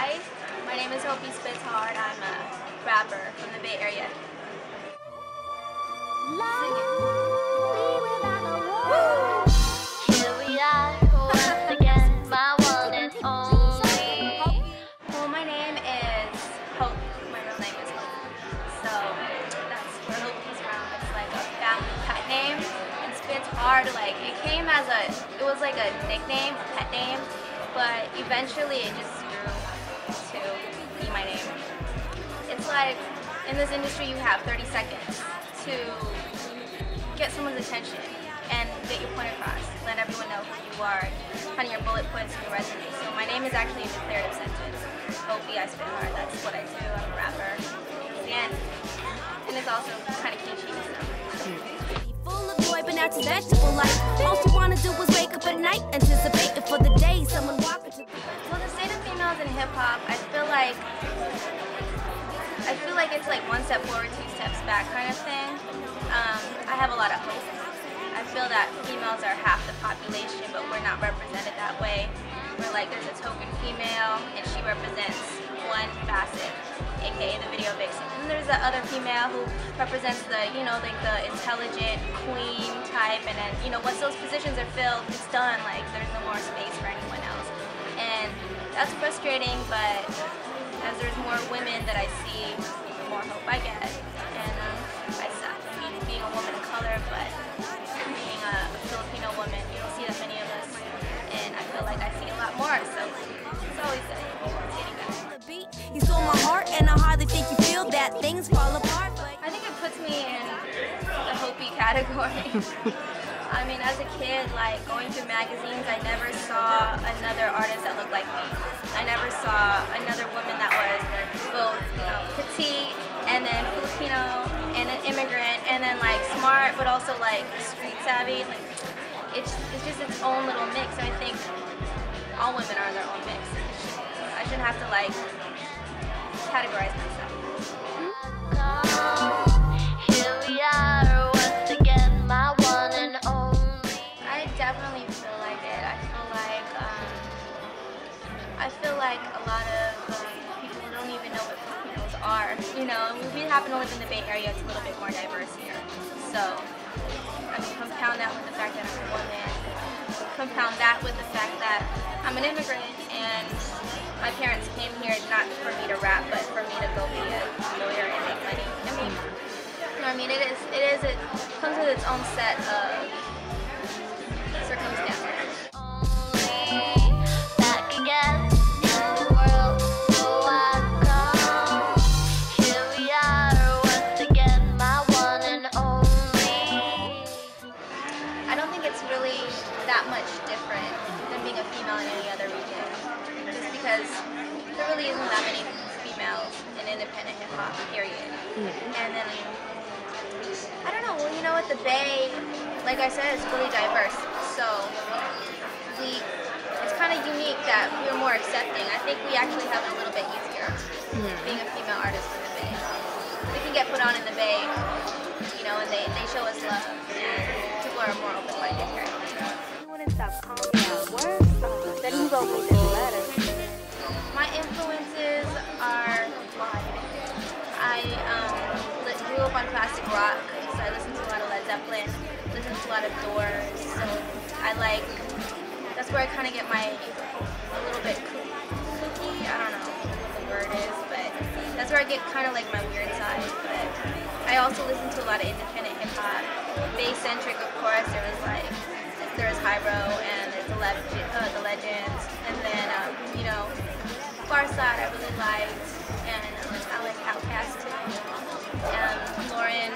Hi, my name is Hopie Spitshard. I'm a rapper from the Bay Area. Here we are once again, my one and only. Well, my name is Hope. My real name is Hope. So that's where Hopie's from. It's like a family pet name. And Spitshard, like it came as it was like a nickname, a pet name, but eventually it just grew to be my name. It's like in this industry you have 30 seconds to get someone's attention and get your point across. Let everyone know who you are, kind of your bullet points in your resume. So my name is actually a declarative sentence. Hopie, I spit hard. That's what I do. I'm a rapper. And it's also kind of catchy. Full of joy, but not too vegetable like. All she wanna do is wake up at night, anticipating for the day someone walk into. Well, the state of females in hip hop, I feel like it's like one step forward, two steps back kind of thing. I have a lot of hope. I feel that females are half the population, but we're not represented that way. We're like, there's a token female, and she represents one facet, aka the video vixen. And there's the other female who represents the, you know, like the intelligent queen type, and then, you know, once those positions are filled, it's done. Like, there's no more space for anyone else. And that's frustrating, but as there's more women that I see, the more hope I get. And I suck being a woman of color, but being a Filipino woman, you don't see that many of us. And I feel like I see a lot more, so it's always good. It's getting better. You stole my heart, and I hardly think you feel that things fall apart. I think it puts me in the Hopie category. I mean, as a kid, like going through magazines, I never saw another artist that looked like me. I never saw another woman that was both, you know, petite and then Filipino and an immigrant and then like smart but also like street savvy. Like it's just its own little mix. And I think all women are their own mix. I shouldn't have to like categorize myself. Here we are once again, my one and only. I definitely feel like it. I feel like a lot of people don't even know what Filipinos are. You know, we happen to live in the Bay Area. It's a little bit more diverse here. So, I mean, compound that with the fact that I'm a woman. Compound that with the fact that I'm an immigrant and my parents came here not for me to rap, but for me to go be a lawyer and make money. It comes with its own set of circumstances. Back again in the world, so I come. Here we are once again, my one and only. I don't think it's really that much different than being a female in any other region. Just because there really isn't that many females in independent hip hop, period. And then, I don't know, well, you know, at the Bay, like I said, it's really diverse. So, it's kind of unique that we're more accepting. I think we actually have it a little bit easier being a female artist in the Bay. We can get put on in the Bay, you know, and they show us love. And people are more open-minded here. You wouldn't stop calling me out words, then you wrote me this letter. My influences are wide. I grew up on classic rock, so I listened to a lot of Led Zeppelin, listened to a lot of Doors, so that's where I kind of get a little bit kooky, I don't know what the word is, but that's where I get kind of like my weird side. But I also listen to a lot of independent hip hop, Bay-centric of course. There was Hyro and there's the Legends, and then you know, Far Side I really liked, and I like Outkast too, and Lauren.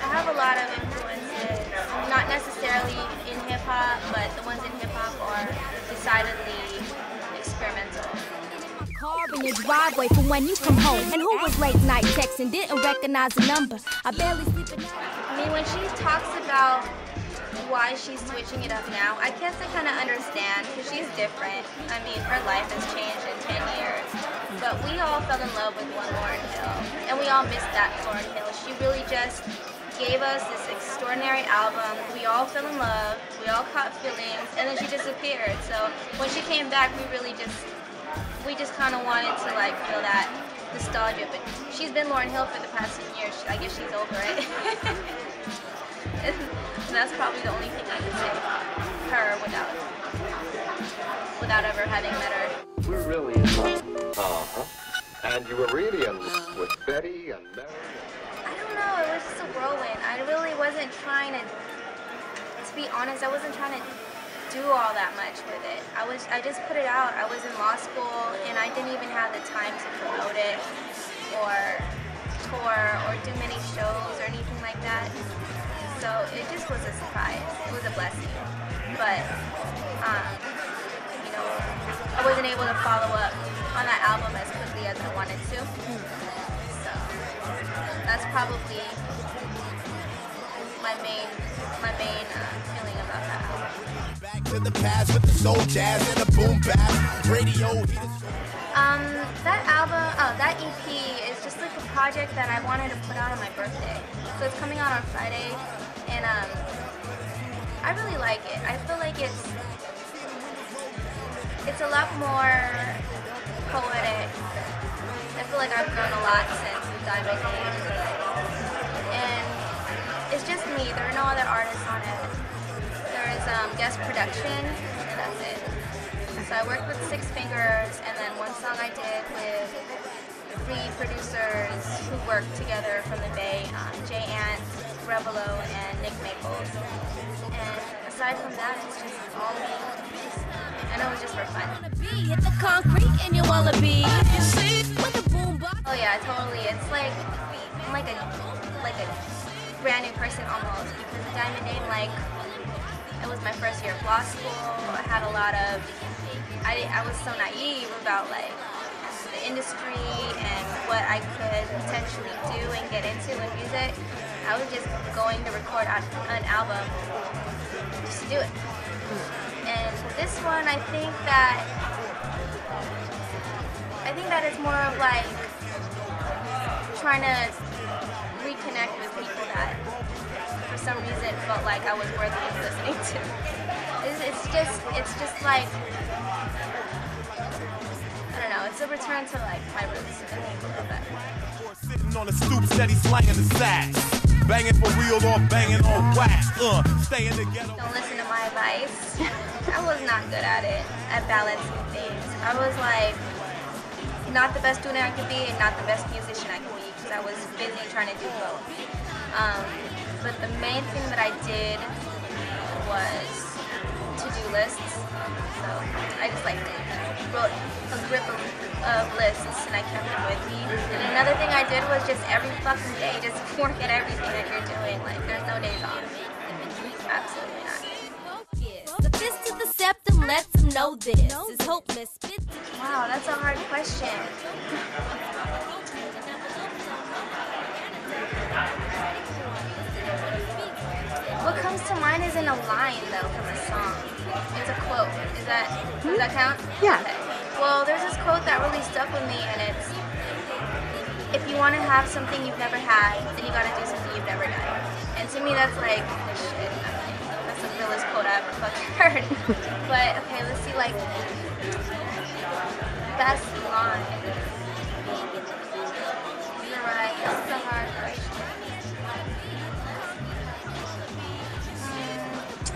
I have a lot of influences, not necessarily in hip hop, but the ones in hip hop are decidedly experimental. Car in your driveway for when you come home. And who was late night texting, didn't recognize the number. I barely sleep at night. I mean, when she talks about why she's switching it up now, I guess I kind of understand, because she's different. I mean, her life has changed in 10 years. But we all fell in love with one Lauryn Hill, and we all missed that Lauryn Hill. She really just gave us this extraordinary album. We all fell in love, we all caught feelings, and then she disappeared. So when she came back, we really just we just kind of wanted to like feel that nostalgia. But she's been Lauryn Hill for the past few years. I guess she's over it. And that's probably the only thing I can say about her without ever having met her. We're really in love. And you were really in love with Betty and Mary. I don't know. It was just a whirlwind. I really wasn't trying to be honest, I wasn't trying to do all that much with it. I just put it out. I was in law school and I didn't even have the time to promote it or tour or do many shows or anything like that. So it just was a surprise. It was a blessing. But you know, I wasn't able to follow up on that album as quickly as I wanted to. So that's probably my main feeling about that album. Back to the past with the soul jazz and the boom bap radio. That album, that EP is just like a project that I wanted to put out on my birthday. So it's coming out on Friday, and I really like it. I feel like it's a lot more poetic. I feel like I've grown a lot since Diamond Days, and it's just me. There are no other artists on it. There is guest production, and that's it. So I worked with Six Fingers, and then one song I did with 3 producers who worked together from the Bay, Jay Ant, Revelo, and Nick Maples. And aside from that, it's just all me. And it was just for fun. Hit the concrete and you wanna be. Oh yeah, totally. It's like I'm like a brand new person almost, because Diamond Name, like, it was my first year of law school. I had a lot of, I was so naive about like the industry and what I could potentially do and get into in music. I was just going to record an album just to do it. And this one, I think that it's more of like trying to reconnect with people that for some reason felt like I was worthy of listening to. It's just like, I don't know, it's a return to like my roots a little bit. Sitting on the stoop, steady slanging the sax. Banging for real or banging on wax. Staying together. Don't listen to my advice. I was not good at it, at balancing things. I was like, not the best student I could be and not the best musician I could be, because I was busy trying to do both. But the main thing that I did was to-do lists. So I just like wrote a grip of lists and I kept them with me. And another thing I did was just every fucking day just work at everything that you're doing. Like, there's no days off. Absolutely not. The fist to the septum lets them know this is hopeless. Wow, that's a hard question. What comes to mind isn't a line though from a song. It's a quote. Does that count? Yeah. Okay. Well, there's this quote that really stuck with me, and it's, if you want to have something you've never had, then you gotta do something you've never done. And to me, that's like, shit. That's the realest quote I ever fucking heard. But okay, let's see, like, best line. You're right. This is a hard question.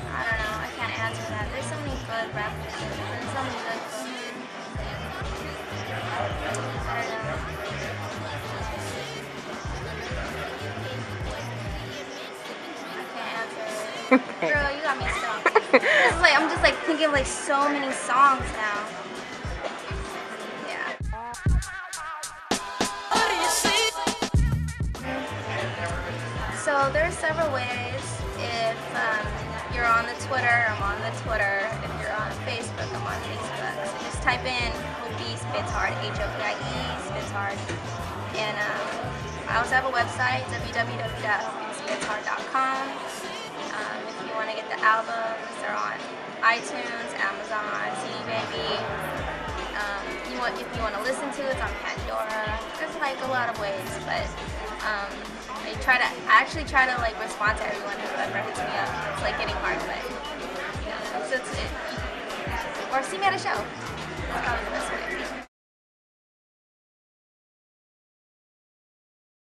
I don't know. I can't answer that. There's so many good rappers. There's so many good. I don't know. I can't answer it. Girl, you got me stumped. This is like, I'm just like thinking of like so many songs now. Yeah. So there's several ways. If you're on the Twitter, I'm on the Twitter. If you're on Facebook, I'm on Facebook. So just type in Hopie Spitshard, H-O-P-I-E, Spitshard. And I also have a website, www.spitshard.com. If you want to get the albums, they're on iTunes, Amazon, CD Baby. If you want to listen to it, it's on Pandora. There's like a lot of ways, but I actually try to like respond to everyone who ever hits me up. It's like getting hard, but you know, so it's it. Or see me at a show. That's probably the best way.